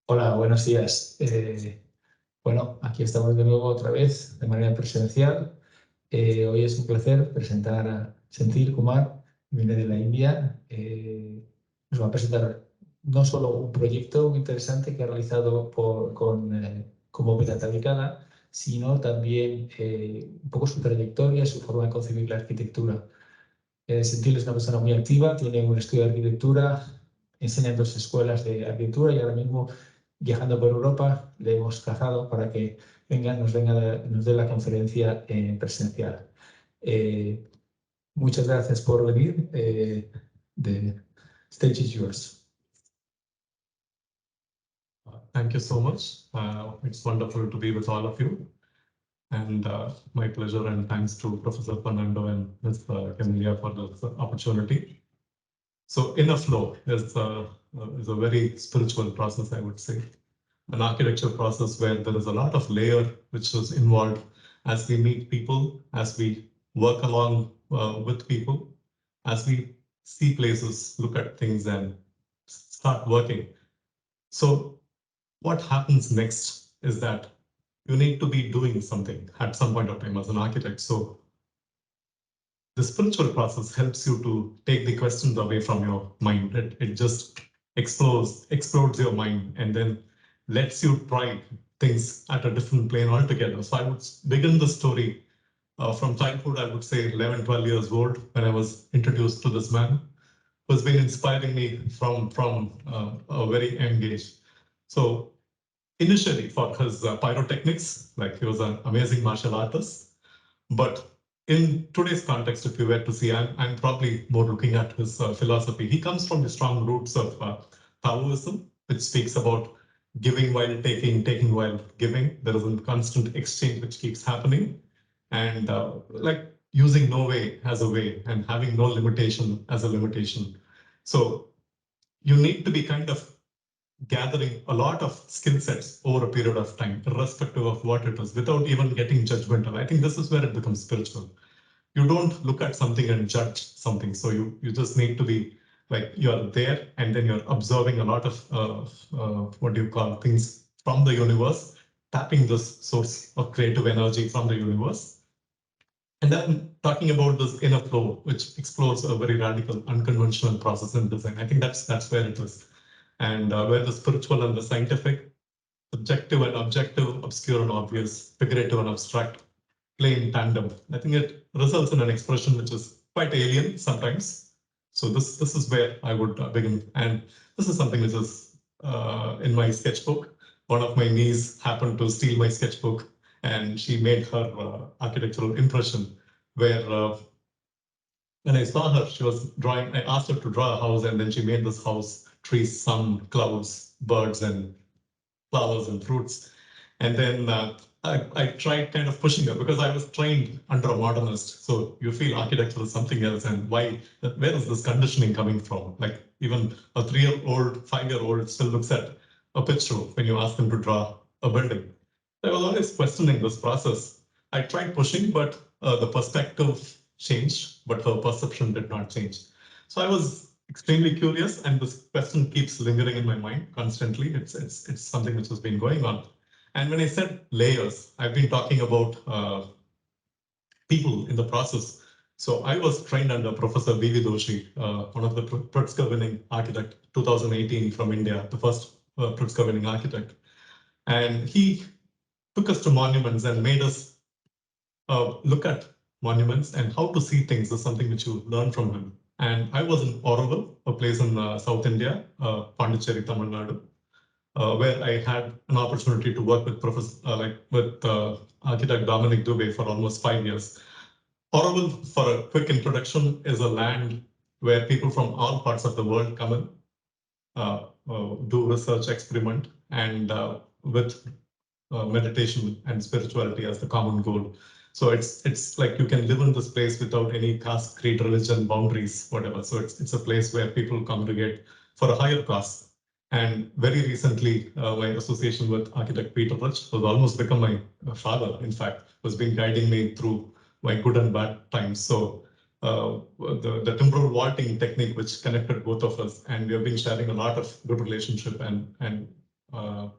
Hola, buenos días. Bueno, aquí estamos de nuevo otra vez de manera presencial. Hoy es un placer presentar a Senthil Kumar, viene de la India. Nos va a presentar no solo un proyecto muy interesante que ha realizado como Pinatabicana, sino también un poco su trayectoria, su forma de concebir la arquitectura. Senthil es una persona muy activa, tiene un estudio de arquitectura, enseña en 2 escuelas de arquitectura y ahora mismo, viajando por Europa, le hemos cazado para que nos dé la conferencia en presencial. Muchas gracias por venir. The stage is yours. Thank you so much. It's wonderful to be with all of you. And my pleasure, and thanks to Professor Fernando and Ms. Camilla for this opportunity. So inner flow is a very spiritual process, I would say. An architecture process where there is a lot of layer which is involved as we meet people, as we work along with people, as we see places, look at things and start working. So what happens next is that you need to be doing something at some point of time as an architect. So the spiritual process helps you to take the questions away from your mind. It just explodes your mind and then lets you try things at a different plane altogether. So I would begin the story from childhood. I would say 11, 12 years old when I was introduced to this man who's been inspiring me from a very young age. So initially for his pyrotechnics, like he was an amazing martial artist. But in today's context, if you were to see, I'm probably more looking at his philosophy. He comes from the strong roots of Taoism, which speaks about giving while taking, taking while giving. There is a constant exchange which keeps happening. And like using no way as a way and having no limitation as a limitation. So you need to be kind of gathering a lot of skill sets over a period of time, irrespective of what it is, without even getting judgmental. I think this is where it becomes spiritual. You don't look at something and judge something. So you just need to be like, you're there and then you're observing a lot of what do you call things from the universe, tapping this source of creative energy from the universe. And then talking about this inner flow, which explores a very radical, unconventional process in design. I think that's where it is. And where the spiritual and the scientific, subjective and objective, obscure and obvious, figurative and abstract, play in tandem. I think it results in an expression which is quite alien sometimes. So this is where I would begin. And this is something which is in my sketchbook. One of my niece happened to steal my sketchbook and she made her architectural impression where when I saw her, she was drawing, I asked her to draw a house and then she made this house, trees, sun, clouds, birds, and flowers and fruits. And then I tried kind of pushing her because I was trained under a modernist. So you feel architecture is something else, and where is this conditioning coming from? Like even a 3-year-old, 5-year-old still looks at a picture when you ask them to draw a building. I was always questioning this process. I tried pushing, but the perspective changed, but her perception did not change. So I was extremely curious, and this question keeps lingering in my mind constantly. It's something which has been going on. And when I said layers, I've been talking about people in the process. So I was trained under Professor B.V. Doshi, one of the Pritzker-winning architect, 2018 from India, the first Pritzker-winning architect. And he took us to monuments and made us look at monuments and how to see things is something which you learn from him. And I was in Oroville, a place in South India, Pondicherry, Tamil Nadu, where I had an opportunity to work with architect Dominic Dubé for almost 5 years. Oroville, for a quick introduction, is a land where people from all parts of the world come in, do research, experiment, and with meditation and spirituality as the common goal. So it's like you can live in this place without any caste, creed, religion, boundaries, whatever. So it's a place where people congregate for a higher cause. And very recently, my association with architect Peter Rich, who's almost become my father, in fact, has been guiding me through my good and bad times. So the timber vaulting technique, which connected both of us, and we have been sharing a lot of good relationship and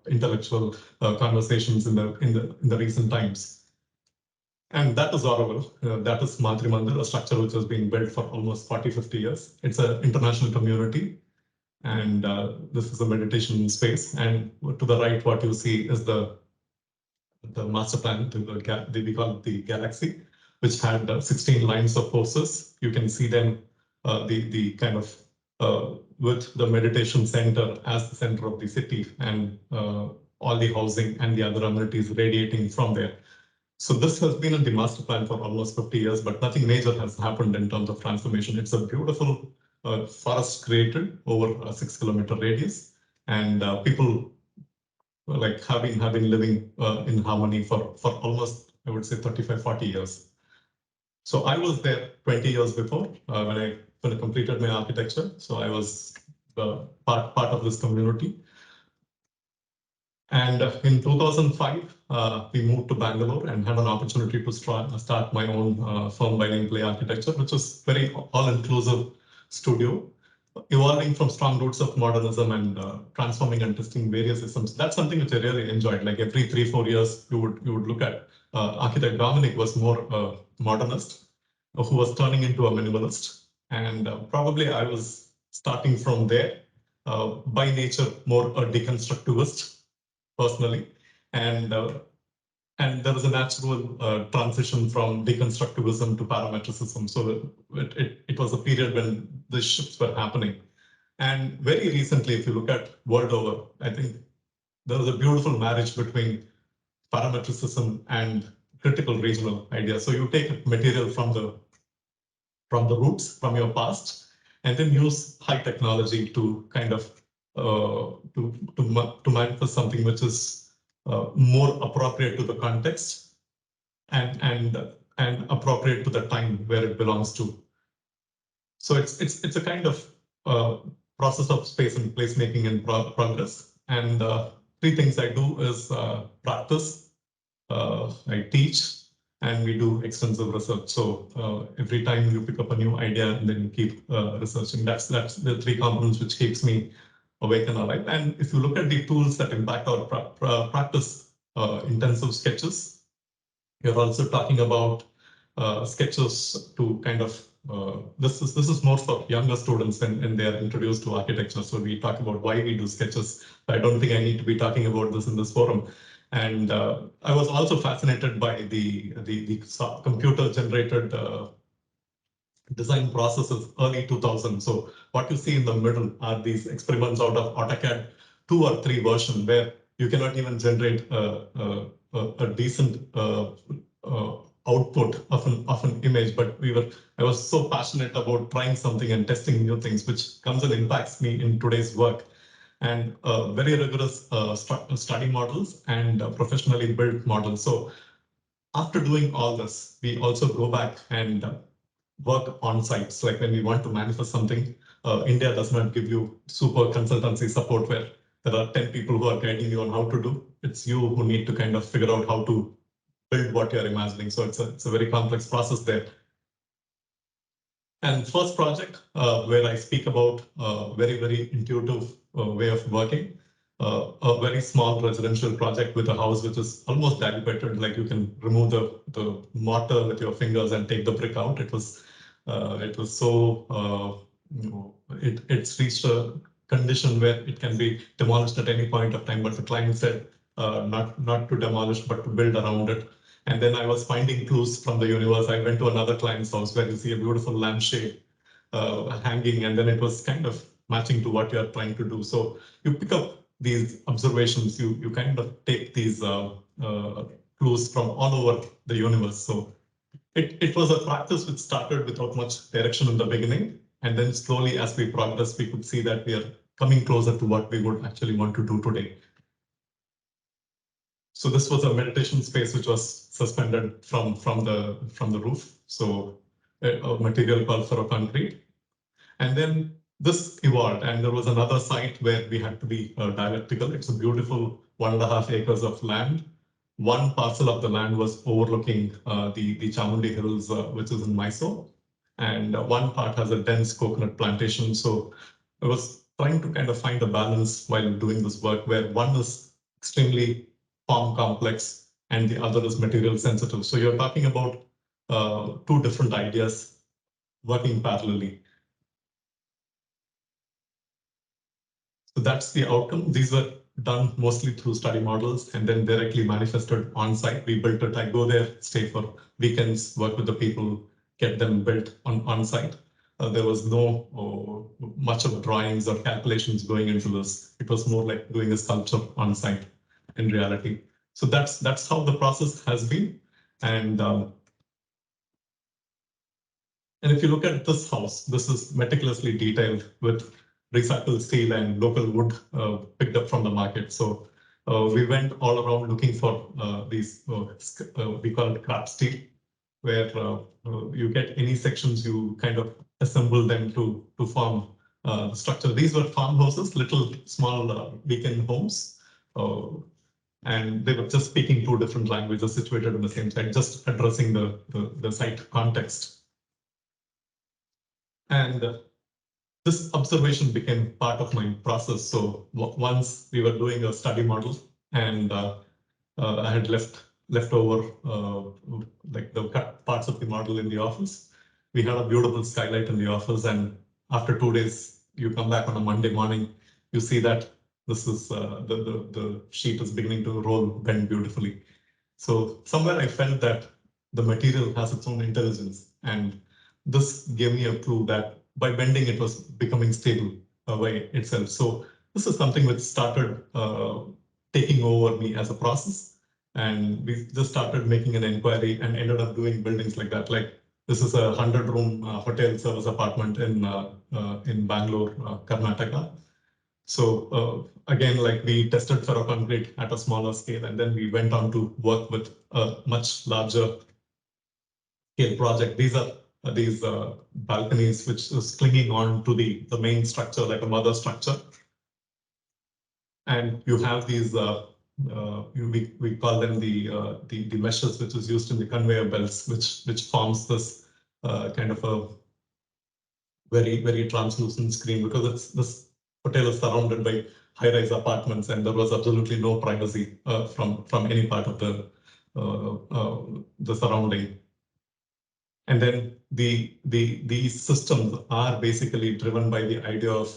intellectual conversations in the recent times. And that is Auroville. That is Madhuri Mandir, a structure which has been built for almost 40, 50 years. It's an international community. And this is a meditation space. And to the right, what you see is the master plan, we call it the galaxy, which had 16 lines of houses. You can see them, the kind of with the meditation center as the center of the city, and all the housing and the other amenities radiating from there. So this has been in the master plan for almost 50 years, but nothing major has happened in terms of transformation. It's a beautiful forest created over a 6-kilometer radius, and people like have been living in harmony for almost, I would say, 35, 40 years. So I was there 20 years before when I completed my architecture. So I was part of this community. And in 2005, we moved to Bangalore and had an opportunity to start my own firm by name Play Architecture, which was very all-inclusive studio, evolving from strong roots of modernism and transforming and testing various systems. That's something which I really enjoyed. Like every 3-4 years, you would look at architect Dominic was more modernist, who was turning into a minimalist, and probably I was starting from there. By nature, more a deconstructivist personally, and there was a natural transition from deconstructivism to parametricism. So it was a period when the shifts were happening. And very recently, if you look at world over, I think there was a beautiful marriage between parametricism and critical regional ideas. So you take material from the roots, from your past, and then use high technology to kind of to manifest something which is more appropriate to the context and appropriate to the time where it belongs to. So it's a kind of process of space and placemaking in progress. And 3 things I do is practice, I teach, and we do extensive research. So every time you pick up a new idea and then you keep researching. That's the 3 components which keeps me awake and alive. And if you look at the tools that impact our practice, intensive sketches, you're also talking about sketches to kind of this is more for younger students when they are introduced to architecture. So we talk about why we do sketches. I don't think I need to be talking about this in this forum. And I was also fascinated by the computer-generated design processes early 2000. So what you see in the middle are these experiments out of AutoCAD 2 or 3 version, where you cannot even generate a decent output of an image. But I was so passionate about trying something and testing new things, which comes and impacts me in today's work. And very rigorous study models and professionally built models. So after doing all this, we also go back and work on sites. Like when we want to manifest something, India does not give you super consultancy support where there are 10 people who are guiding you on how to do. It's you who need to kind of figure out how to build what you're imagining. So it's a very complex process there. And first project where I speak about very, very intuitive way of working, a very small residential project with a house which is almost dilapidated, like you can remove the mortar with your fingers and take the brick out. It was so, it's reached a condition where it can be demolished at any point of time, but the client said not to demolish, but to build around it. And then I was finding clues from the universe. I went to another client's house where you see a beautiful lampshade hanging, and then it was kind of matching to what you're trying to do. So you pick up these observations, you kind of take these clues from all over the universe. So it was a practice which started without much direction in the beginning. And then slowly as we progress, we could see that we are coming closer to what we would actually want to do today. So this was a meditation space which was suspended from the roof. So a material called ferroconcrete. And then this evolved, and there was another site where we had to be dialectical. It's a beautiful 1.5 acres of land. One parcel of the land was overlooking the Chamundi Hills, which is in Mysore. And one part has a dense coconut plantation. So it was trying to kind of find a balance while doing this work, where one is extremely form complex and the other is material sensitive. So you're talking about two different ideas working parallelly. So that's the outcome. These were done mostly through study models and then directly manifested on site. We built it. I go there, stay for weekends, work with the people, get them built on site. There was no much of drawings or calculations going into this. It was more like doing a sculpture on site in reality. So that's how the process has been. And if you look at this house, this is meticulously detailed with recycled steel and local wood picked up from the market. So we went all around looking for these, we call it scrap steel, where you get any sections, you kind of assemble them to form the structure. These were farmhouses, little small weekend homes. And they were just speaking two different languages situated in the same site, just addressing the site context. And this observation became part of my process. So once we were doing a study model and I had left over like the cut parts of the model in the office, we had a beautiful skylight in the office. And after 2 days, you come back on a Monday morning, you see that this is the sheet is beginning to roll, bend beautifully. So somewhere I felt that the material has its own intelligence, and this gave me a clue that by bending it was becoming stable by itself. So this is something which started taking over me as a process, and we just started making an inquiry and ended up doing buildings like that. Like this is a 100-room hotel service apartment in Bangalore, Karnataka. So again, like we tested ferroconcrete at a smaller scale, and then we went on to work with a much larger scale project. These are these balconies, which is clinging on to the main structure, like a mother structure. And you have these, we call them the meshes, which is used in the conveyor belts, which forms this kind of a very translucent screen, because this hotel is surrounded by high-rise apartments, and there was absolutely no privacy from any part of the surrounding. And then these systems are basically driven by the idea of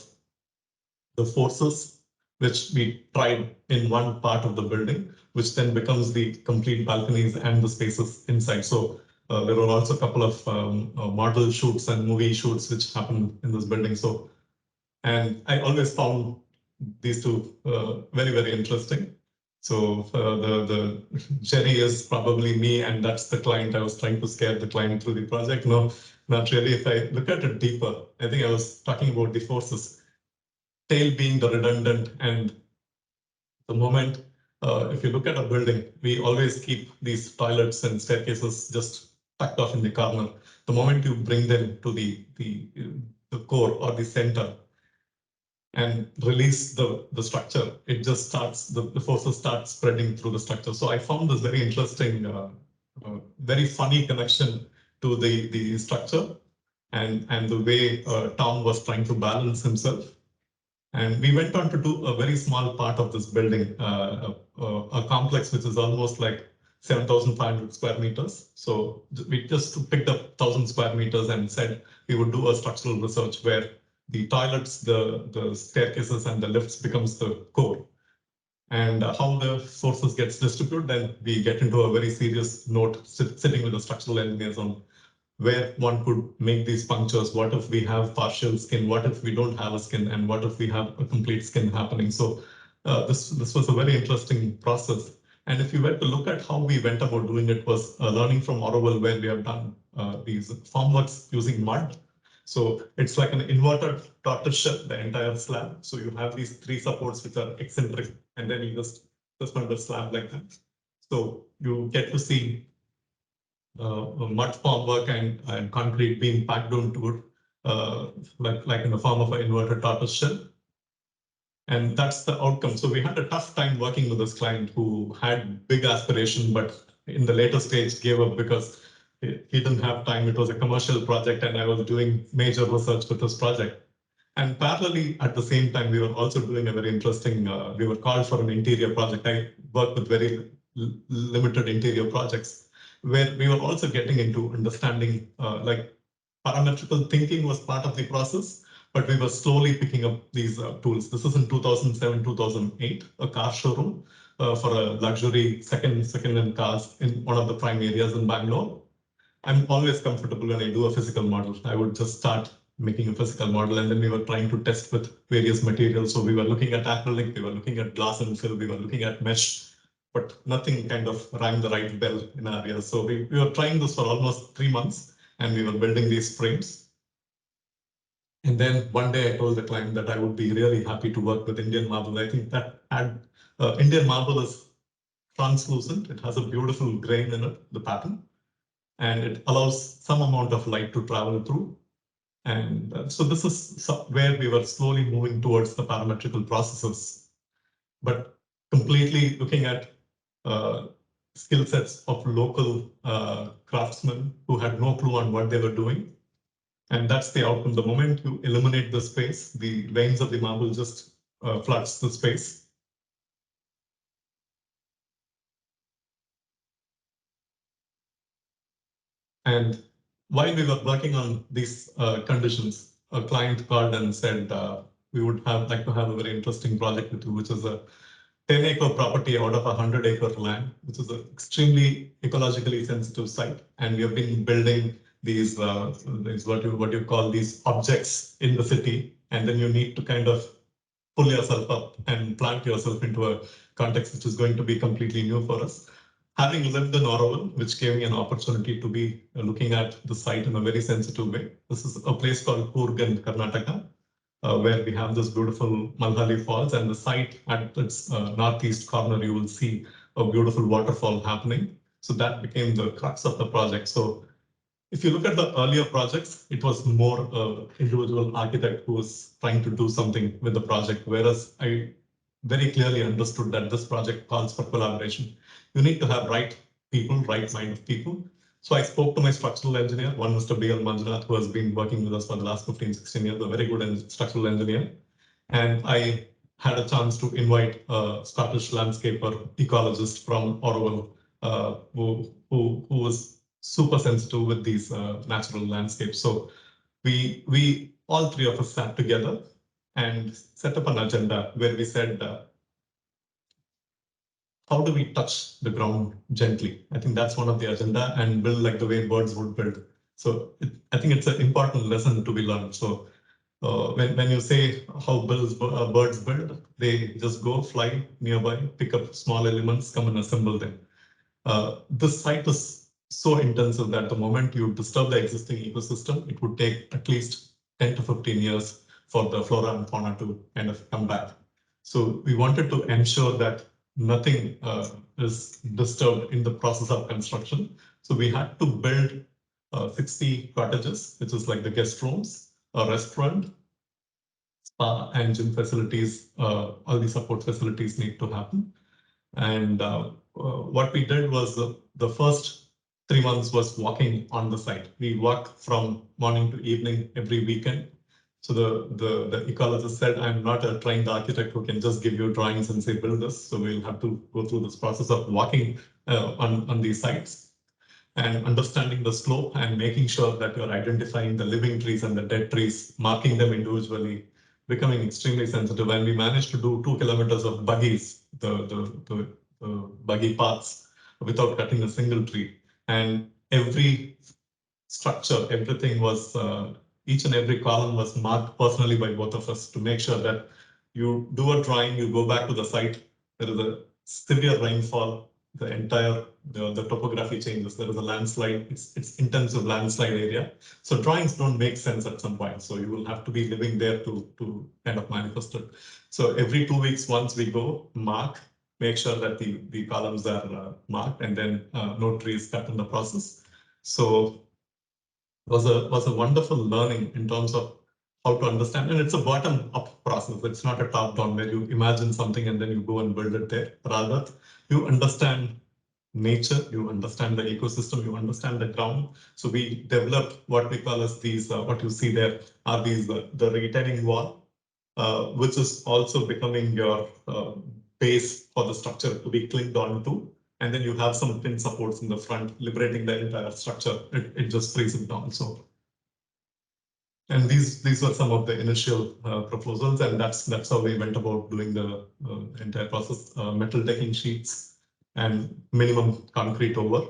the forces which we tried in one part of the building, which then becomes the complete balconies and the spaces inside. So there were also a couple of model shoots and movie shoots which happened in this building. So, and I always found these two very interesting. So the Jerry is probably me, and that's the client. I was trying to scare the client through the project. No, not really. If I look at it deeper, I think I was talking about the forces, tail being the redundant, and the moment, if you look at a building, we always keep these toilets and staircases just tucked off in the corner. The moment you bring them to the core or the center and release the structure, it just starts, the forces start spreading through the structure. So I found this very interesting, very funny connection to the structure and the way Tom was trying to balance himself. And we went on to do a very small part of this building, a complex which is almost like 7,500 square meters. So we just picked up 1,000 square meters and said we would do a structural research where the toilets, the staircases, and the lifts becomes the core. And how the forces gets distributed, then we get into a very serious note sitting with the structural engineers on where one could make these punctures. What if we have partial skin? What if we don't have a skin? And what if we have a complete skin happening? So this was a very interesting process. And if you were to look at how we went about doing it, was learning from Auroville, where we have done these formworks using mud. So it's like an inverted tortoise shell, the entire slab. So you have these three supports which are eccentric, and then you just suspend the slab like that. So you get to see mud formwork and concrete being packed onto it, like in the form of an inverted tortoise shell. And that's the outcome. So we had a tough time working with this client who had big aspiration, but in the later stage gave up because he didn't have time. It was a commercial project, and I was doing major research with this project. And parallelly, at the same time, we were also doing a very interesting, we were called for an interior project. I worked with very limited interior projects, where we were also getting into understanding, like parametrical thinking was part of the process, but we were slowly picking up these tools. This is in 2007, 2008, a car showroom for a luxury second-hand cars in one of the prime areas in Bangalore. I'm always comfortable when I do a physical model. I would just start making a physical model, and then we were trying to test with various materials. So we were looking at acrylic, we were looking at glass and fill, we were looking at mesh, but nothing kind of rang the right bell in our ears. So we were trying this for almost 3 months, and we were building these frames. And then one day I told the client that I would be really happy to work with Indian marble. I think that Indian marble is translucent. It has a beautiful grain in it, the pattern, and it allows some amount of light to travel through. And so this is where we were slowly moving towards the parametrical processes, but completely looking at skill sets of local craftsmen who had no clue on what they were doing. And that's the outcome. The moment you eliminate the space, the veins of the marble just floods the space. And while we were working on these conditions, a client called and said, we would like to have a very interesting project with you, which is a 10-acre property out of a 100-acre land, which is an extremely ecologically sensitive site. And we have been building these what you call these objects in the city. And then you need to kind of pull yourself up and plant yourself into a context which is going to be completely new for us. Having lived in Auroville, which gave me an opportunity to be looking at the site in a very sensitive way. This is a place called Coorg in Karnataka, where we have this beautiful Malhali Falls, and the site at its northeast corner, you will see a beautiful waterfall happening. So that became the crux of the project. So if you look at the earlier projects, it was more individual architect who was trying to do something with the project, whereas I very clearly understood that this project calls for collaboration. You need to have right people, right mind of people. So I spoke to my structural engineer, one Mr. B.L. Manjunath, who has been working with us for the last 15, 16 years, a very good structural engineer. And I had a chance to invite a Scottish landscaper ecologist from Auroville, who was super sensitive with these natural landscapes. So we all three of us sat together and set up an agenda where we said, how do we touch the ground gently? I think that's one of the agenda, and build like the way birds would build. So I think it's an important lesson to be learned. So when you say how birds build, they just go fly nearby, pick up small elements, come and assemble them. This site is so intensive that the moment you disturb the existing ecosystem, it would take at least 10 to 15 years for the flora and fauna to kind of come back. So we wanted to ensure that nothing is disturbed in the process of construction. So we had to build 60 cottages, which is like the guest rooms, a restaurant, spa and gym facilities. All the support facilities need to happen. And what we did was the first 3 months was walking on the site. We walked from morning to evening every weekend. So the ecologist said, I'm not a trained architect who can just give you drawings and say, build this. So we'll have to go through this process of walking on these sites and understanding the slope and making sure that you're identifying the living trees and the dead trees, marking them individually, becoming extremely sensitive. And we managed to do 2 kilometers of buggies, the buggy paths, without cutting a single tree. And every structure, everything was, each and every column was marked personally by both of us to make sure that you do a drawing, you go back to the site, there is a severe rainfall, the entire, the topography changes, there is a landslide, it's intensive landslide area. So drawings don't make sense at some point. So you will have to be living there to kind of manifest it. So every 2 weeks, once we go, mark, make sure that the columns are marked, and then no trees cut in the process. So was a wonderful learning in terms of how to understand, and it's a bottom-up process. It's not a top-down where you imagine something and then you go and build it there. Rather, you understand nature, you understand the ecosystem, you understand the ground. So we developed what we call as these, what you see there are these, the retaining wall, which is also becoming your base for the structure to be clinged onto. And then you have some pin supports in the front, liberating the entire structure. It just frees it down. So, and these were some of the initial proposals, and that's how we went about doing the entire process. Metal decking sheets and minimum concrete over,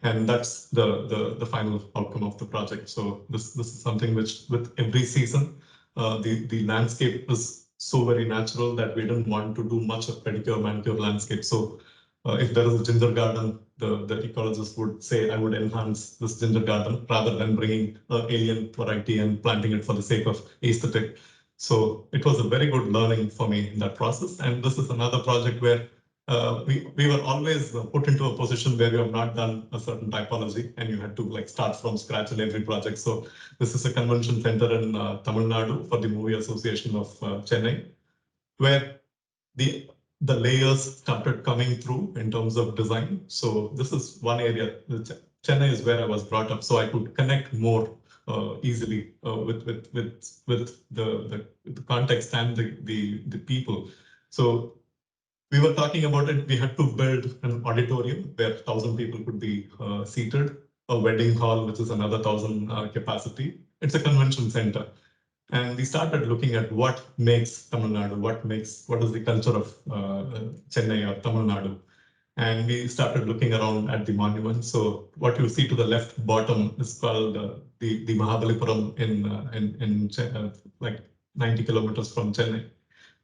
and that's the final outcome of the project. So this is something which, with every season, the landscape is so very natural that we didn't want to do much of pedicure, manicure landscape. So if there is a ginger garden, the ecologist would say, I would enhance this ginger garden rather than bringing alien variety and planting it for the sake of aesthetic. So it was a very good learning for me in that process. And this is another project where we were always put into a position where you have not done a certain typology and you had to like start from scratch in every project. So this is a convention center in Tamil Nadu for the Movie Association of Chennai, where the layers started coming through in terms of design. So this is one area. Chennai is where I was brought up, so I could connect more easily with the context and the people. So we were talking about it. We had to build an auditorium where 1,000 people could be seated, a wedding hall, which is another 1,000 capacity. It's a convention center. And we started looking at what makes Tamil Nadu, what is the culture of Chennai or Tamil Nadu. And we started looking around at the monuments. So what you see to the left bottom is called the Mahabalipuram in like 90 kilometers from Chennai,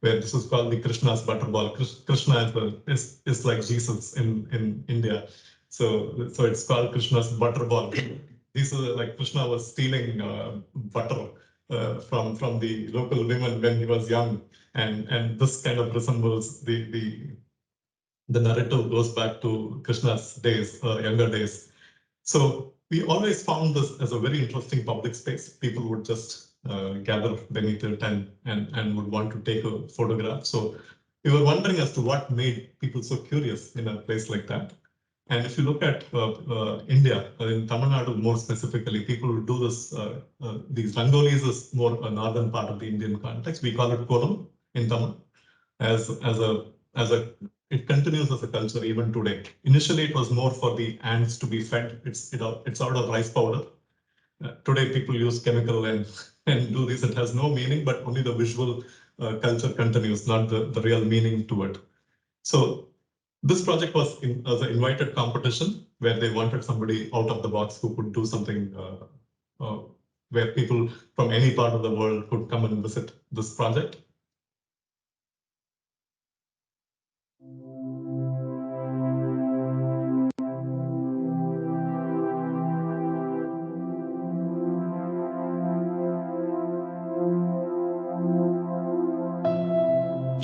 where this is called the Krishna's butterball. Krishna is like Jesus in India. So it's called Krishna's butterball. These are like Krishna was stealing butter from the local women when he was young. And this kind of resembles the narrative goes back to Krishna's days, younger days. So we always found this as a very interesting public space. People would just gather beneath it and would want to take a photograph. So we were wondering as to what made people so curious in a place like that. And if you look at India, in Tamil Nadu more specifically, people do this, these rangolis is more a northern part of the Indian context. We call it kolam in Tamil it continues as a culture even today. Initially, it was more for the ants to be fed. It's out of rice powder. Today, people use chemical and do this. It has no meaning, but only the visual culture continues, not the real meaning to it. So this project was as an invited competition where they wanted somebody out of the box who could do something where people from any part of the world could come and visit this project.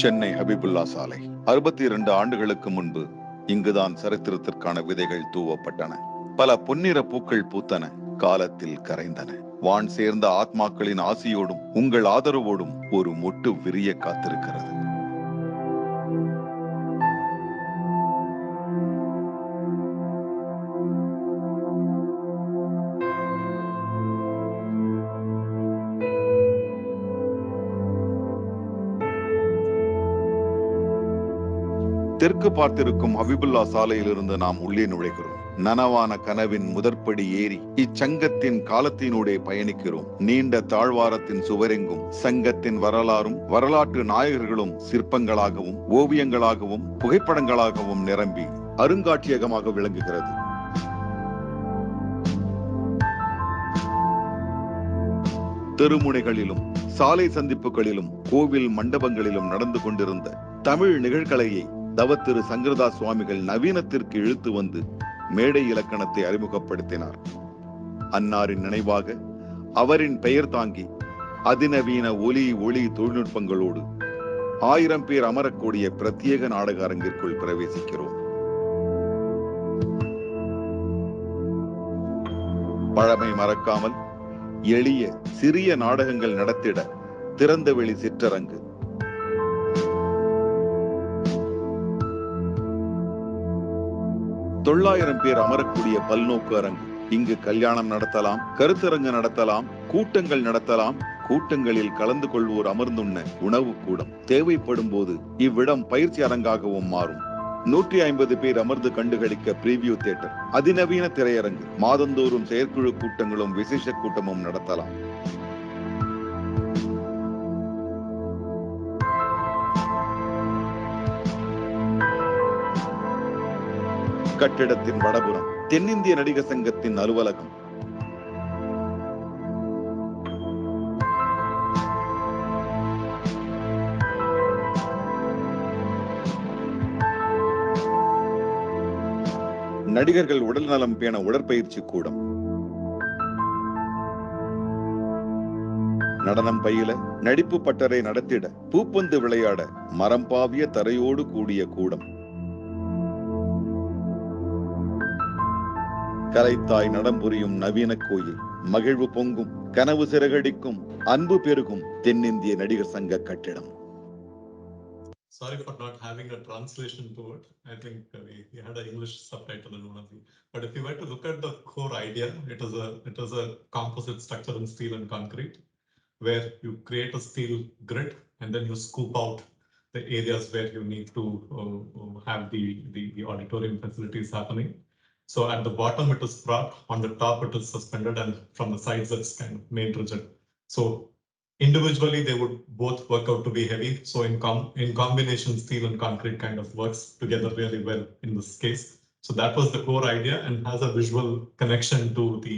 Chennai Habibullah சாலை 62 ஆண்டுகளுக்கு முன்பு இங்குதான் சரித்திரத்திற்கான விதைகள் தூவப்பட்டன. பல பொன்னிற பூக்கள் பூத்தன, காலத்தில் கரைந்தன. வான் சேர்ந்த ஆத்மாக்களின் ஆசியோடும் உங்கள் ஆதரவோடும் ஒரு மொட்டு விரிய காத்திருக்கிறது. தெற்கு பார்த்திருக்கும் ஹபிபுல்லா சாலையிலிருந்து நாம் உள்ளே நுழைகிறோம். நனவான கனவின் முதற்படி ஏறி இச்சங்கத்தின் காலத்தினூடே பயணிக்கிறோம். நீண்ட தாழ்வாரத்தின் சுவரெங்கும் சங்கத்தின் வரலாறும் வரலாற்று நாயகர்களும் சிற்பங்களாகவும் ஓவியங்களாகவும் புகைப்படங்களாகவும் நிரம்பி அருங்காட்சியகமாக விளங்குகிறது. தெருமுனைகளிலும் சாலை சந்திப்புகளிலும் கோவில் மண்டபங்களிலும் நடந்து கொண்டிருந்த தமிழ் நிகழ்கலையை தவத்திரு சங்கரதாஸ் சுவாமிகள் நவீனத்திற்கு இழுத்து வந்து மேடை இலக்கணத்தை அறிமுகப்படுத்தினார். அன்னாரின் நினைவாக அவரின் பெயர் தாங்கி அதிநவீன ஒளி தொழில்நுட்பங்களோடு 1000 பேர் அமரக்கூடிய பிரத்யேக நாடக அரங்கிற்குள் பிரவேசிக்கிறோம். பழமை மறக்காமல் எளிய சிறிய நாடகங்கள் நடத்திட திறந்தவெளி சிற்றரங்கு. 900 பேர் அமரக்கூடிய பல்நோக்கு அரங்கு. இங்கு கல்யாணம் நடத்தலாம், கருத்தரங்கு நடத்தலாம், கூட்டங்கள் நடத்தலாம். கூட்டங்களில் கலந்து கொள்வோர் அமர்ந்துண்ண உணவு கூடம். தேவைப்படும் போது இவ்விடம் பயிற்சி அரங்காகவும் மாறும். 150 பேர் அமர்ந்து கண்டுகளிக்க பிரிவியூ தியேட்டர், அதிநவீன திரையரங்கு. மாதந்தோறும் செயற்குழு கூட்டங்களும் விசேஷ கூட்டமும் நடத்தலாம். கட்டிடத்தின் வடபுறம் தென்னிந்திய நடிகர் சங்கத்தின் அலுவலகம். நடிகர்கள் உடல் நலம் பேண உடற்பயிற்சி கூடம். நடனம் பயில, நடிப்பு பட்டறை நடத்திட, பூப்பந்து விளையாட மரம் பாவிய தரையோடு கூடிய கூடம். கலைத்தாய் நடம் புரியும் நவீன கோயில். மகிழ்வு பொங்கும், கனவு சிறகடிக்கும், அன்பு பெருகும் தென்னிந்திய நடிகர் சங்க கட்டிடம். Sorry for not having a translation to it. I think we had an English subtitle in one of the. But if you were to look at the core idea, it is a composite structure in steel and concrete, where you create a steel grid and then you scoop out the areas where you need to have the auditorium facilities happening. So at the bottom it is prop, on the top it is suspended, and from the sides it's kind of made rigid. So individually they would both work out to be heavy. So in combination, steel and concrete kind of works together really well in this case. So that was the core idea, and has a visual connection to the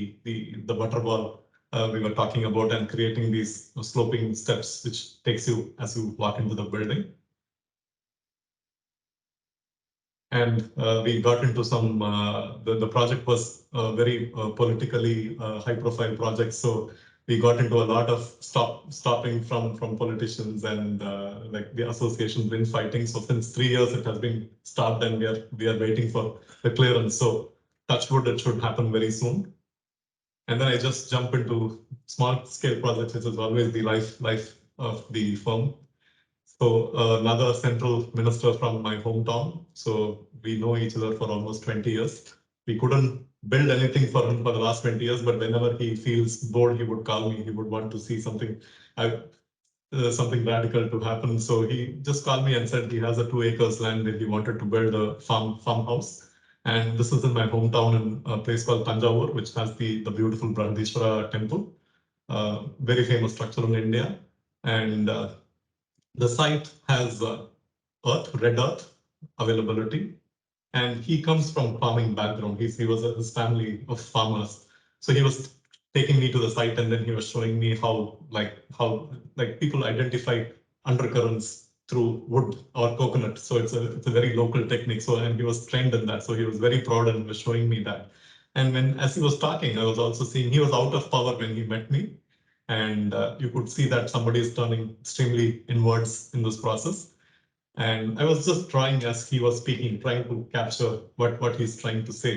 butterball we were talking about, and creating these sloping steps which takes you as you walk into the building. And we got into some, the project was very politically high profile project. So we got into a lot of stopping from politicians and like the associations in fighting. So since 3 years it has been stopped, and we are waiting for the clearance. So touch wood, it should happen very soon. And then I just jump into small scale projects, which is always the life of the firm. So another central minister from my hometown. So we know each other for almost 20 years. We couldn't build anything for him for the last 20 years, but whenever he feels bored, he would call me. He would want to see something radical to happen. So he just called me and said he has a 2 acres land where he wanted to build a farmhouse. And this is in my hometown, in a place called Tanjavur, which has the beautiful Brahadishwara temple, very famous structure in India. And the site has red earth availability, and he comes from farming background. He was his family of farmers. So he was taking me to the site, and then he was showing me how people identify undercurrents through wood or coconut. So it's a very local technique. So, and he was trained in that. So he was very proud and was showing me that. And as he was talking, I was also seeing he was out of power when he met me. And you could see that somebody is turning extremely inwards in this process. And I was just trying, as he was speaking, trying to capture what he's trying to say,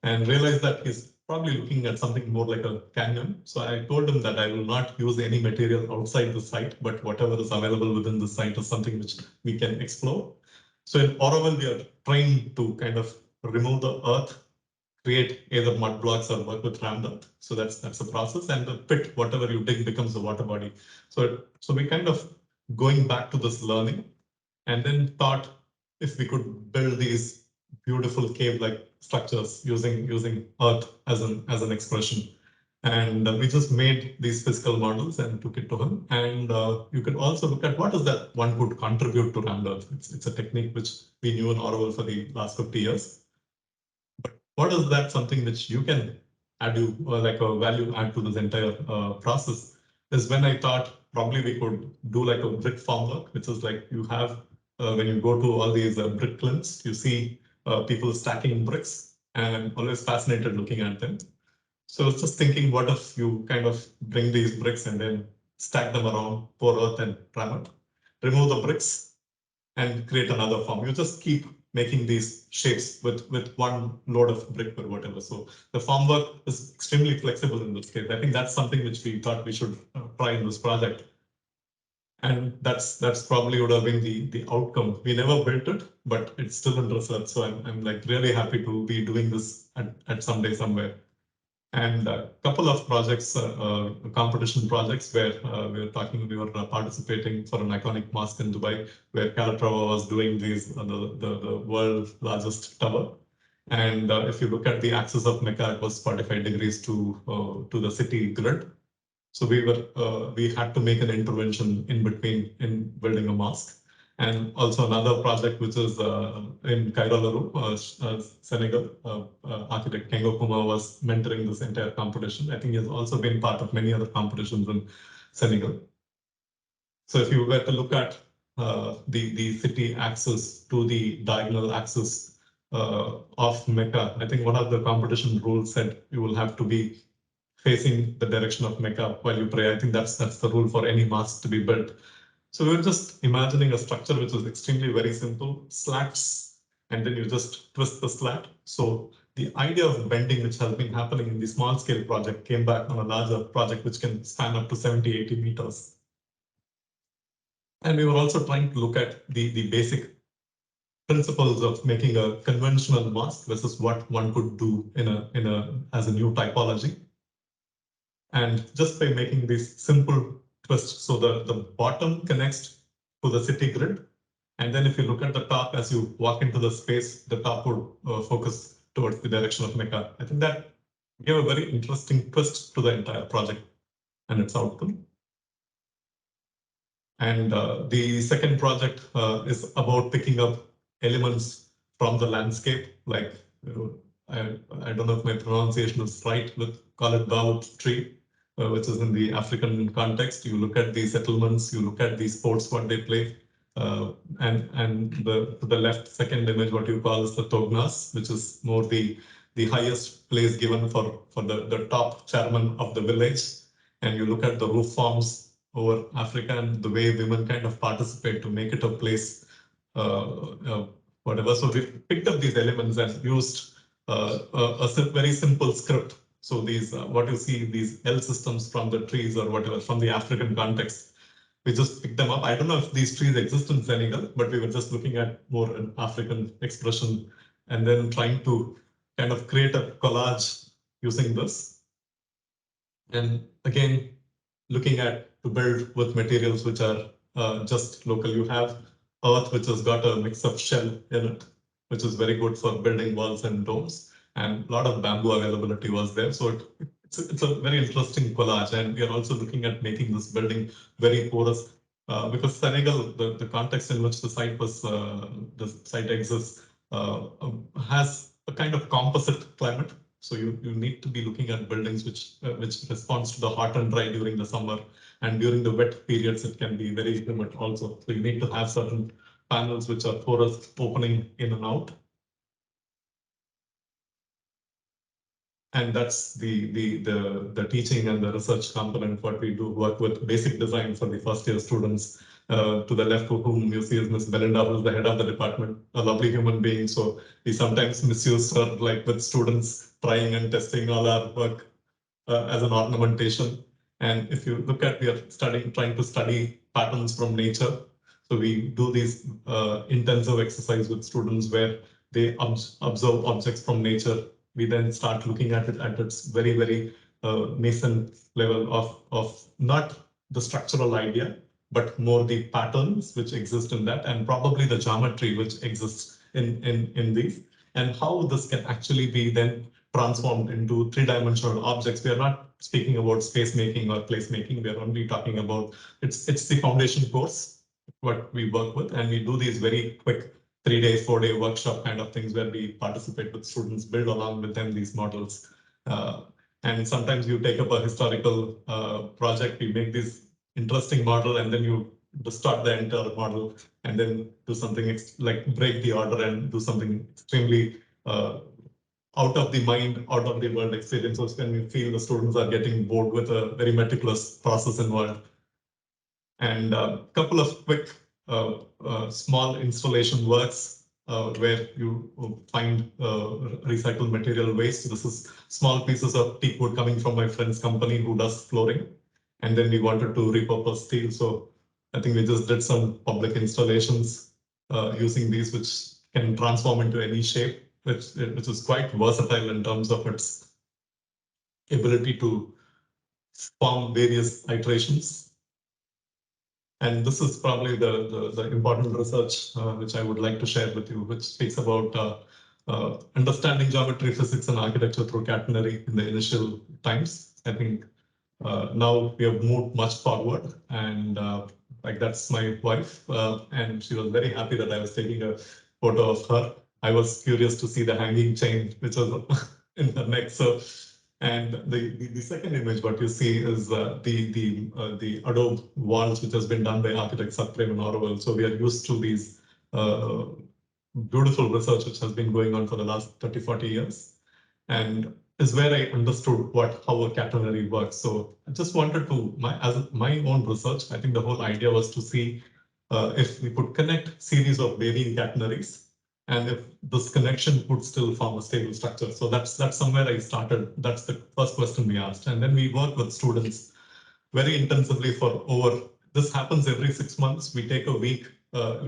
and realized that he's probably looking at something more like a canyon. So I told him that I will not use any material outside the site, but whatever is available within the site is something which we can explore. So in Auroville, we are trying to kind of remove the earth, create either mud blocks or work with rammed earth. So that's the process. And the pit, whatever you dig, becomes a water body. So we kind of going back to this learning, and then thought if we could build these beautiful cave-like structures using earth as an expression. And we just made these physical models and took it to him. And you could also look at what is that one could contribute to rammed earth. It's a technique which we knew in Auroville for the last 50 years. But what is that something which you can add like a value add to this entire process, is when I thought probably we could do like a brick formwork, which is like you have when you go to all these brick kilns, you see people stacking bricks, and I'm always fascinated looking at them. So I was just thinking, what if you kind of bring these bricks and then stack them around, pour earth and ram it, remove the bricks, and create another form. You just keep making these shapes with one load of brick or whatever. So the formwork is extremely flexible in this case. I think that's something which we thought we should try in this project. And that's probably would have been the outcome. We never built it, but it's still in research. So I'm like really happy to be doing this at someday somewhere. And a couple of projects, competition projects where we were participating for an iconic mosque in Dubai, where Calatrava was doing these, the world's largest tower. And if you look at the axis of Mecca, it was 45 degrees to the city grid. So we had to make an intervention in between in building a mosque. And also another project which is in Kairalaru, Senegal. Architect Senthil Kumar was mentoring this entire competition. I think he has also been part of many other competitions in Senegal. So if you were to look at the city axis to the diagonal axis of Mecca, I think one of the competition rules said you will have to be facing the direction of Mecca while you pray. I think that's the rule for any mosque to be built. So we were just imagining a structure which was extremely very simple, slats, and then you just twist the slat. So the idea of bending, which has been happening in the small scale project, came back on a larger project which can span up to 70, 80 meters. And we were also trying to look at the basic principles of making a conventional mosque versus what one could do as a new typology. And just by making this simple twist, so the bottom connects to the city grid. And then if you look at the top, as you walk into the space, the top would focus towards the direction of Mecca. I think that gave a very interesting twist to the entire project and its outcome. And the second project is about picking up elements from the landscape, like, I don't know if my pronunciation is right, call it baobab tree. Which is in the African context. You look at the settlements, you look at the sports, what they play, and to the left, second image, what you call is the tognas, which is more the highest place given for the top chairman of the village. And you look at the roof forms over Africa and the way women kind of participate to make it a place, whatever. So we picked up these elements and used a very simple script. So these, what you see, these L systems from the trees or whatever, from the African context, we just picked them up. I don't know if these trees exist in Senegal, but we were just looking at more an African expression and then trying to kind of create a collage using this. And again, looking at to build with materials which are just local. You have earth, which has got a mix of shell in it, which is very good for building walls and domes. And a lot of bamboo availability was there. So it's a very interesting collage. And we are also looking at making this building very porous because Senegal, the context in which the site exists, has a kind of composite climate. So you need to be looking at buildings which responds to the hot and dry during the summer, and during the wet periods it can be very humid also. So you need to have certain panels which are porous, opening in and out. And that's the teaching and the research component. What we do, work with basic design for the first year students. To the left of whom you see is Miss Belinda, who is the head of the department, a lovely human being. So we sometimes misuse her, like with students trying and testing all our work as an ornamentation. And if you look at, we are trying to study patterns from nature. So we do these intensive exercise with students where they observe objects from nature. We then start looking at it at its very, very nascent level of not the structural idea, but more the patterns which exist in that, and probably the geometry which exists in these, and how this can actually be then transformed into three-dimensional objects. We are not speaking about space making or place making. We are only talking about it's the foundation course what we work with, and we do these very quick 3-day, 4-day workshop kind of things where we participate with students, build along with them these models. And sometimes you take up a historical project, we make this interesting model, and then you distort the entire model and then do something like break the order and do something extremely out of the mind, out of the world experiences when we feel the students are getting bored with a very meticulous process involved. And a couple of quick small installation works where you find recycled material waste. This is small pieces of teak wood coming from my friend's company who does flooring. And then we wanted to repurpose steel. So I think we just did some public installations using these, which can transform into any shape, which is quite versatile in terms of its ability to form various iterations. And this is probably the important research which I would like to share with you, which speaks about understanding geometry, physics, and architecture through catenary in the initial times. I think now we have moved much forward, and like that's my wife, and she was very happy that I was taking a photo of her. I was curious to see the hanging chain, which was in her neck. So, and the second image, what you see is the adobe walls, which has been done by architect Satprem and Orwell. So we are used to these beautiful research which has been going on for the last 30, 40 years, and is where I understood how a catenary works. So I just wanted to, as my own research, I think the whole idea was to see if we could connect series of varying catenaries, and if this connection could still form a stable structure. So that's somewhere I started. That's the first question we asked. And then we work with students very intensively for this happens every 6 months. We take a week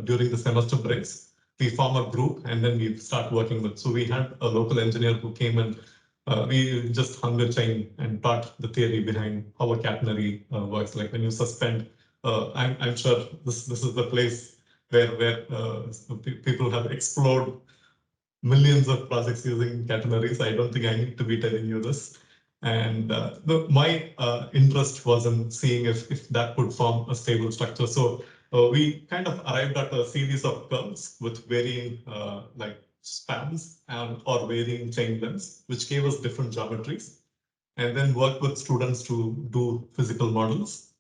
during the semester breaks. We form a group and then we start working with. So we had a local engineer who came and we just hung a chain and taught the theory behind how a catenary works. Like when you suspend, I'm sure this is the place where people have explored millions of projects using catenaries. I don't think I need to be telling you this. And my interest was in seeing if that could form a stable structure. So we kind of arrived at a series of curves with varying like spans or varying chain lengths, which gave us different geometries, and then worked with students to do physical models.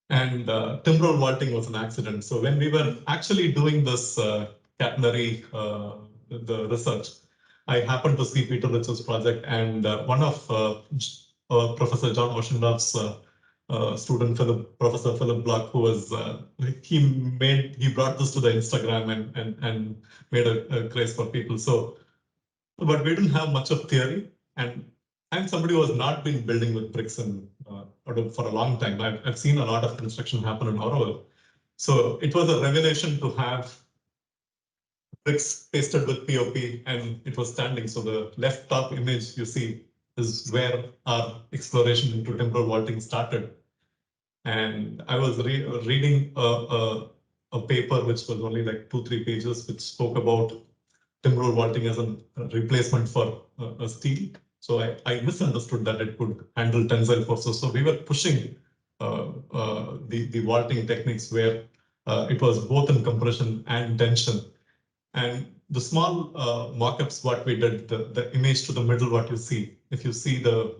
And timbrel vaulting was an accident. So when we were actually doing this catenary, the research, I happened to see Peter Rich's project, and one of Professor John Oceandaff's student, Professor Philip Block, who was he brought this to the Instagram and made a craze for people. So, but we didn't have much of theory, and I'm somebody who has not been building with bricks and for a long time. I've seen a lot of construction happen in Orwell. So it was a revelation to have bricks pasted with POP, and it was standing. So the left top image you see is where our exploration into timbrel vaulting started. And I was reading a paper which was only like 2-3 pages, which spoke about timbrel vaulting as a replacement for a steel. So I misunderstood that it could handle tensile forces. So we were pushing the vaulting techniques where it was both in compression and tension. And the small mock-ups, what we did, the image to the middle, what you see, if you see the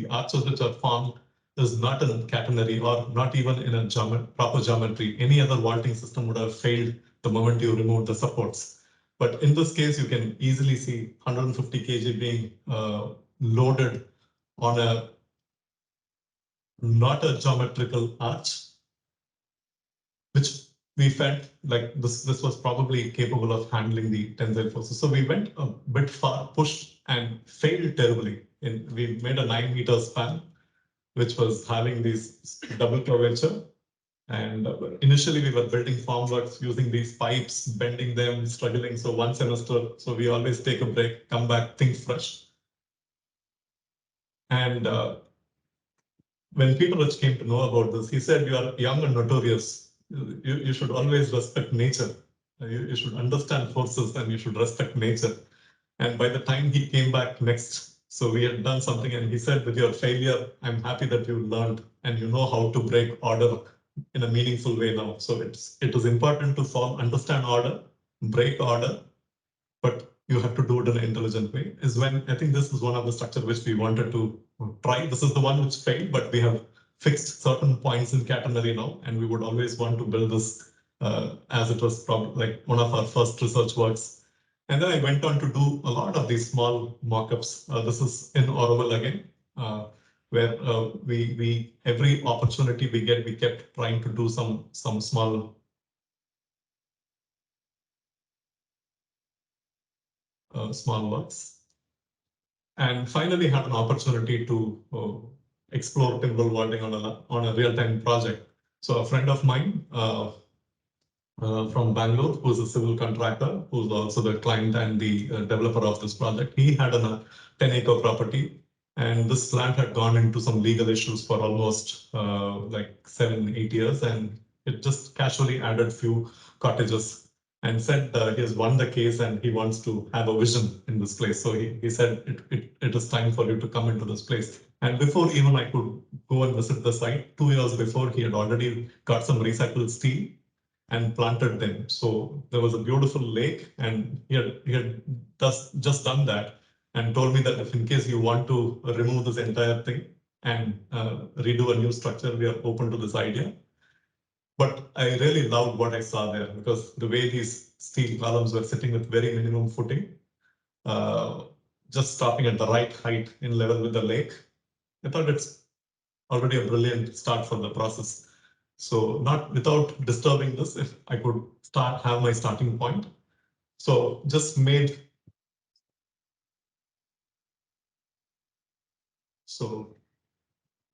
arches which are formed is not in catenary or not even in a proper geometry. Any other vaulting system would have failed the moment you remove the supports. But in this case, you can easily see 150 kg being loaded on not a geometrical arch, which we felt like this was probably capable of handling the tensile forces. So we went a bit far, pushed, and failed terribly. We made a 9-meter span, which was having these double curvature. And initially we were building formworks using these pipes, bending them, struggling. So one semester, so we always take a break, come back, think fresh. And when Peter Rich came to know about this, he said, "You are young and notorious. You should always respect nature. You should understand forces and you should respect nature." And by the time he came back next, so we had done something, and he said, "With your failure, I'm happy that you learned and you know how to break order in a meaningful way now." So it is important to understand order, break order, but you have to do it in an intelligent way. Is when I think this is one of the structure which we wanted to try. This is the one which failed, but we have fixed certain points in catenary now, and we would always want to build this as it was probably like one of our first research works. And then I went on to do a lot of these small mock-ups. This is in Orwell again, where we every opportunity we get, we kept trying to do some small small works. And finally had an opportunity to explore timber vaulting on a real-time project. So a friend of mine from Bangalore, who's a civil contractor, who's also the client and the developer of this project, he had a 10-acre property, and this land had gone into some legal issues for almost like 7-8 years, and it just casually added few cottages and said he has won the case and he wants to have a vision in this place. So he said it is time for you to come into this place. And before even I could go and visit the site, 2 years before, he had already got some recycled steel and planted them. So there was a beautiful lake, and he had just done that and told me that if in case you want to remove this entire thing and redo a new structure, we are open to this idea. But I really loved what I saw there, because the way these steel columns were sitting with very minimum footing, just stopping at the right height in level with the lake, I thought it's already a brilliant start for the process. So not without disturbing this, if I could have my starting point. So just made, so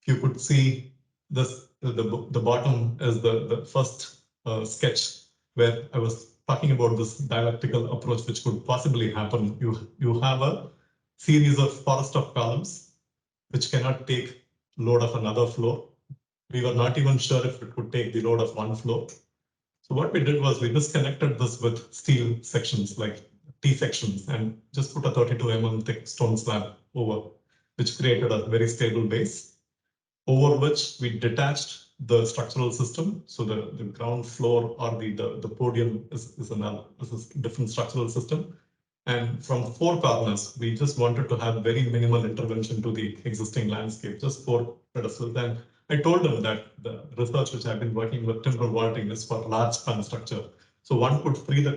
you could see this, the bottom is the first sketch where I was talking about this dialectical approach which could possibly happen. You have a series of forest of columns which cannot take load of another floor. We were not even sure if it could take the load of one floor. So what we did was we disconnected this with steel sections, like T sections, and just put a 32 mm thick stone slab over, which created a very stable base, over which we detached the structural system. So the ground floor or the podium is a different structural system. And from 4 corners, we just wanted to have very minimal intervention to the existing landscape, just 4 pedestals. And I told them that the research which I've been working with timber vaulting is for large span structure. So one could free the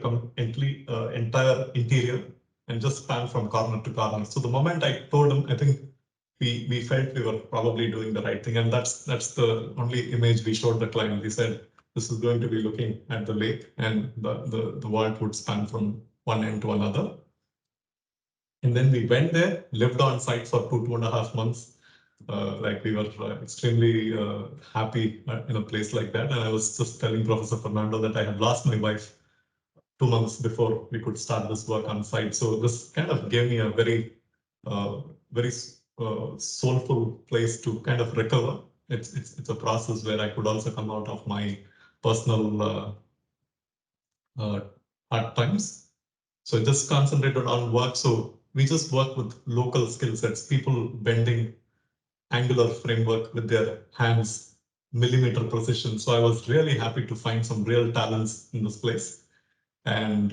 entire interior and just span from corner to corner. So the moment I told them, I think we felt we were probably doing the right thing. And that's the only image we showed the client. He said, this is going to be looking at the lake, and the vault would span from one end to another. And then we went there, lived on site for 2.5 months. Like we were extremely happy in a place like that. And I was just telling Professor Fernando that I had lost my wife 2 months before we could start this work on site. So this kind of gave me a very soulful place to kind of recover. It's a process where I could also come out of my personal hard times. So I just concentrated on work. So we just work with local skill sets, people bending angular framework with their hands, millimeter precision. So I was really happy to find some real talents in this place. And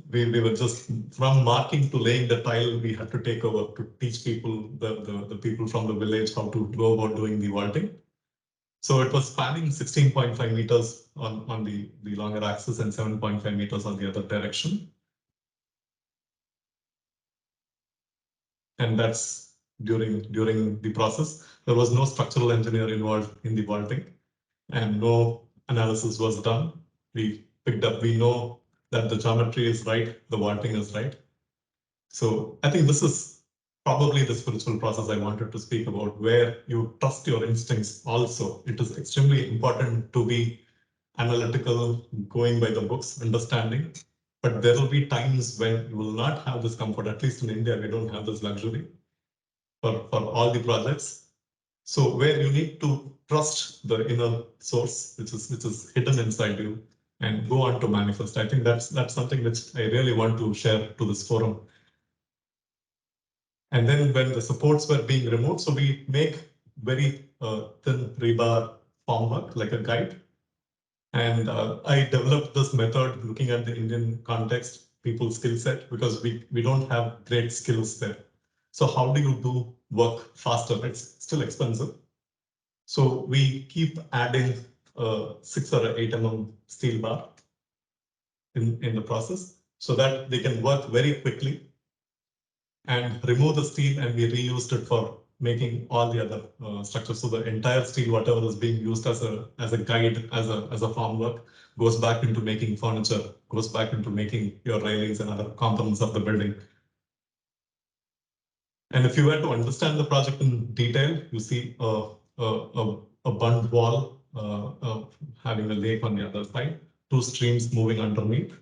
we were just, from marking to laying the tile, we had to take over to teach people, the people from the village, how to go about doing the vaulting. So it was spanning 16.5 meters on the longer axis and 7.5 meters on the other direction. And that's during the process. There was no structural engineer involved in the vaulting, and no analysis was done. We picked up, we know that the geometry is right, the vaulting is right. So I think this is probably the spiritual process I wanted to speak about, where you trust your instincts also. It is extremely important to be analytical, going by the books, understanding. But there will be times when you will not have this comfort. At least in India, we don't have this luxury for all the projects. So where you need to trust the inner source, which is hidden inside you, and go on to manifest. I think that's something which I really want to share to this forum. And then when the supports were being removed, so we make very thin rebar formwork, like a guide. And I developed this method looking at the Indian context, people's skill set, because we don't have great skills there. So how do you do work faster? It's still expensive. So we keep adding 6 or 8 mm steel bar in the process, so that they can work very quickly, and remove the steel, and we reused it for making all the other structures. So the entire steel, whatever is being used as a guide, as a formwork, goes back into making furniture, goes back into making your railings and other components of the building. And if you were to understand the project in detail, you see a bund wall having a lake on the other side, 2 streams moving underneath.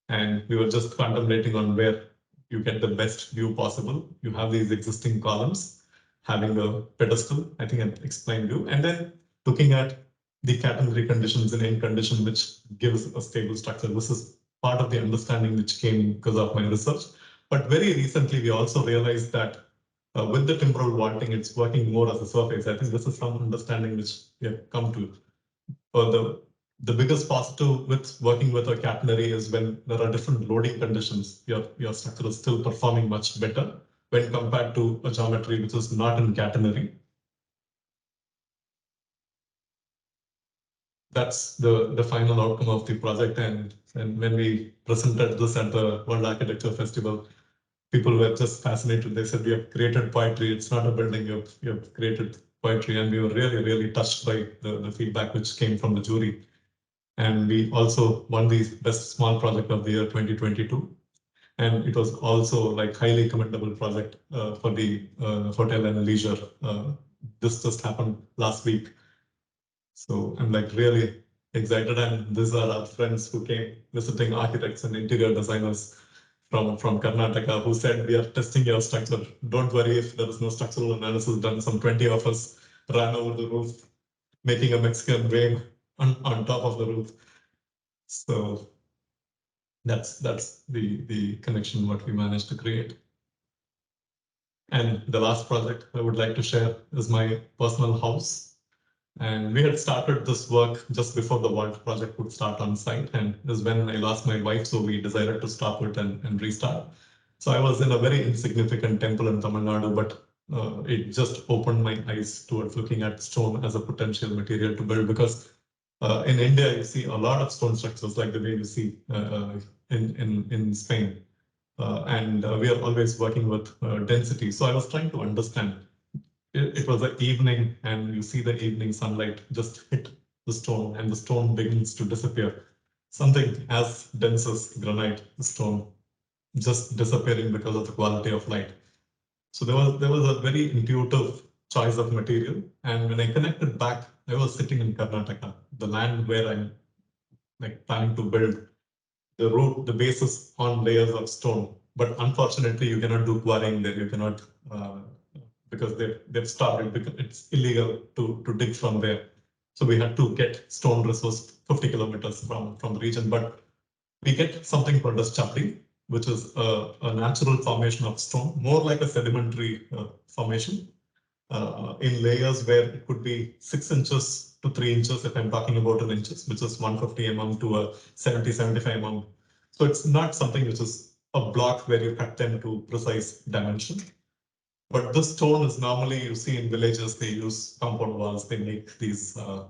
And we were just contemplating on where you get the best view possible. You have these existing columns having a pedestal, I think I explained you, and then looking at the catenary conditions and end condition, which gives a stable structure. This is part of the understanding which came because of my research. But very recently, we also realized that with the temporal vaulting, it's working more as a surface. I think this is some understanding which we have come to. The biggest positive with working with a catenary is when there are different loading conditions, your structure is still performing much better when compared to a geometry which is not in catenary. That's the final outcome of the project. And when we presented this at the World Architecture Festival, people were just fascinated. They said, "We have created poetry. It's not a building. You have created poetry." And we were really, really touched by the feedback which came from the jury. And we also won the Best Small Project of the Year 2022. And it was also like highly commendable project for the Hotel and Leisure. This just happened last week. So I'm like really excited. And these are our friends who came visiting architects and interior designers from Karnataka who said, "We are testing your structure. Don't worry if there is no structural analysis done." Some 20 of us ran over the roof, making a Mexican wave on top of the roof. So that's the connection what we managed to create. And the last project I would like to share is my personal house. And we had started this work just before the vault project would start on site, and is when I lost my wife, so we decided to stop it and restart. So I was in a very insignificant temple in Tamil Nadu, but it just opened my eyes towards looking at stone as a potential material to build, because in India, you see a lot of stone structures like the way you see in Spain. And we are always working with density. So I was trying to understand. It was the evening, and you see the evening sunlight just hit the stone, and the stone begins to disappear. Something as dense as granite stone just disappearing because of the quality of light. So there was a very intuitive choice of material. And when I connected back, I was sitting in Karnataka, the land where I'm like planning to build. The base is on layers of stone, but unfortunately you cannot do quarrying there. You cannot, because they've stopped it because it's illegal to dig from there. So we had to get stone resource 50 kilometers from the region, but we get something called as chapri, which is a natural formation of stone, more like a sedimentary formation in layers where it could be 6 inches to 3 inches, if I'm talking about in inches, which is 150 mm to a 70, 75 mm. So it's not something which is a block where you cut them to precise dimension. But this stone is normally, you see in villages, they use compound walls, they make these what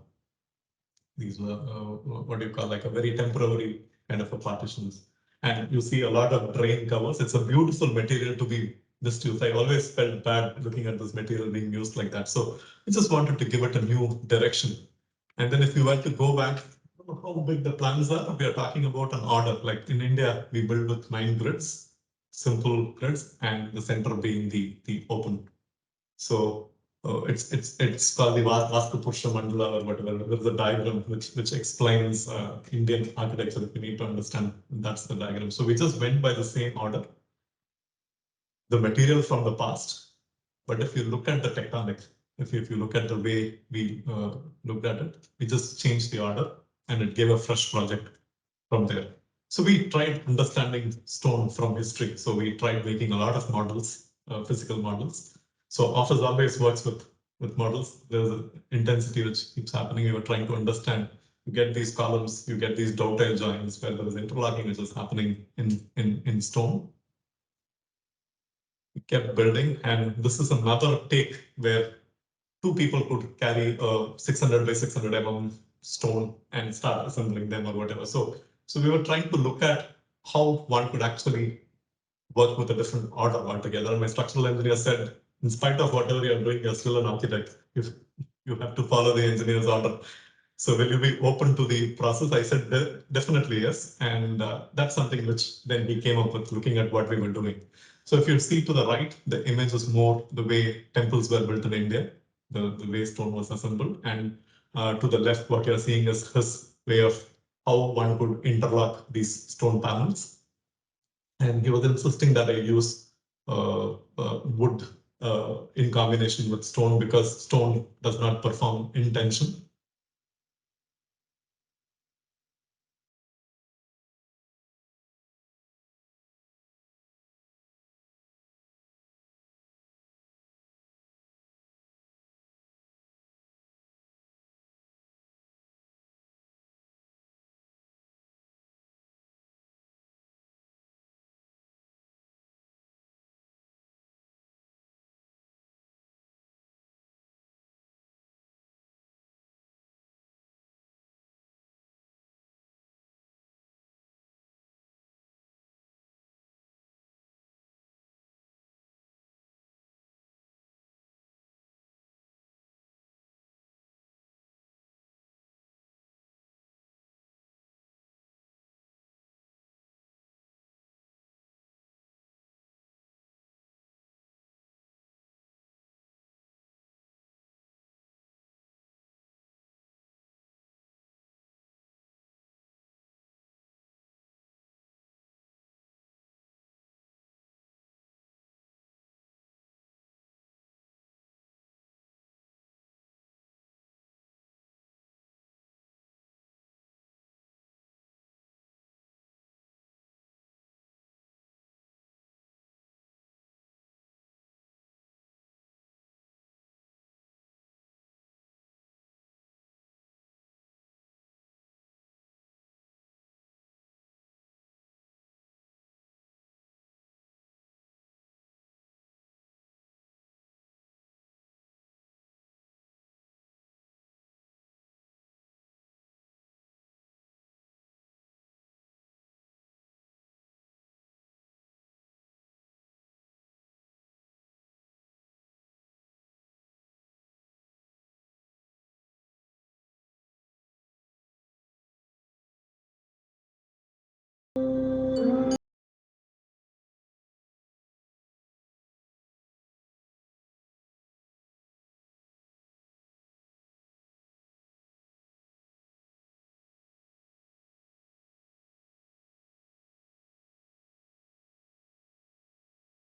do you call, like a very temporary kind of a partitions. And you see a lot of drain covers. It's a beautiful material to be misused. I always felt bad looking at this material being used like that. So I just wanted to give it a new direction. And then if you were to go back, how big the plans are, we are talking about an order. Like in India, we build with 9 grids, simple grids, and the center being the open. So it's called the Vastu Pursha Mandala or whatever. There's a diagram which explains Indian architecture if you need to understand. That's the diagram. So we just went by the same order, the material from the past. But if you look at the tectonic, if you look at the way we looked at it, we just changed the order and it gave a fresh project from there. So we tried understanding stone from history. So we tried making a lot of models, physical models. So Office always works with models. There's an intensity which keeps happening. We were trying to understand. You get these columns, you get these dovetail joints where there is interlocking which is happening in stone. We kept building, and this is another take where 2 people could carry a 600 by 600 mm stone and start assembling them or whatever. So we were trying to look at how one could actually work with a different order altogether. And my structural engineer said, in spite of whatever you're doing, you're still an architect. If you have to follow the engineer's order. So will you be open to the process? I said, definitely yes. And that's something which then we came up with looking at what we were doing. So if you see to the right, the image is more the way temples were built in India, the way stone was assembled. And to the left, what you're seeing is his way of how one could interlock these stone panels. And he was insisting that I use wood in combination with stone because stone does not perform in tension.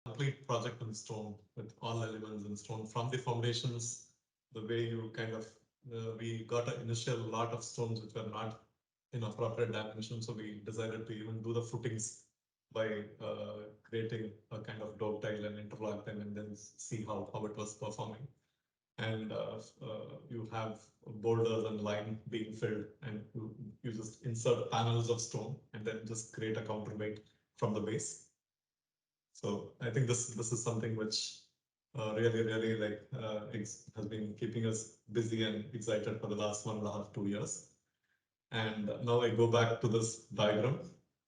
Complete project in stone with all elements in stone from the foundations, the way you kind of, we got an initial lot of stones which were not in appropriate dimension. So we decided to even do the footings by creating a kind of dovetail and interlock them and then see how it was performing. And you have boulders and lime being filled, and you just insert panels of stone and then just create a counterweight from the base. So I think this is something which really like has been keeping us busy and excited for the last 1.5 to 2 years. And now I go back to this diagram,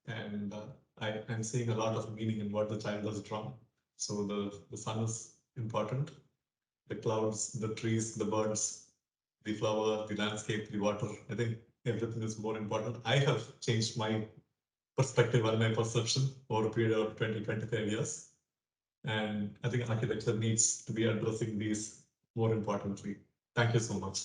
and I'm seeing a lot of meaning in what the child has drawn. So the sun is important, the clouds, the trees, the birds, the flower, the landscape, the water. I think everything is more important. I have changed my perspective and my perception over a period of 20-25 years. And I think architecture needs to be addressing these more importantly. Thank you so much.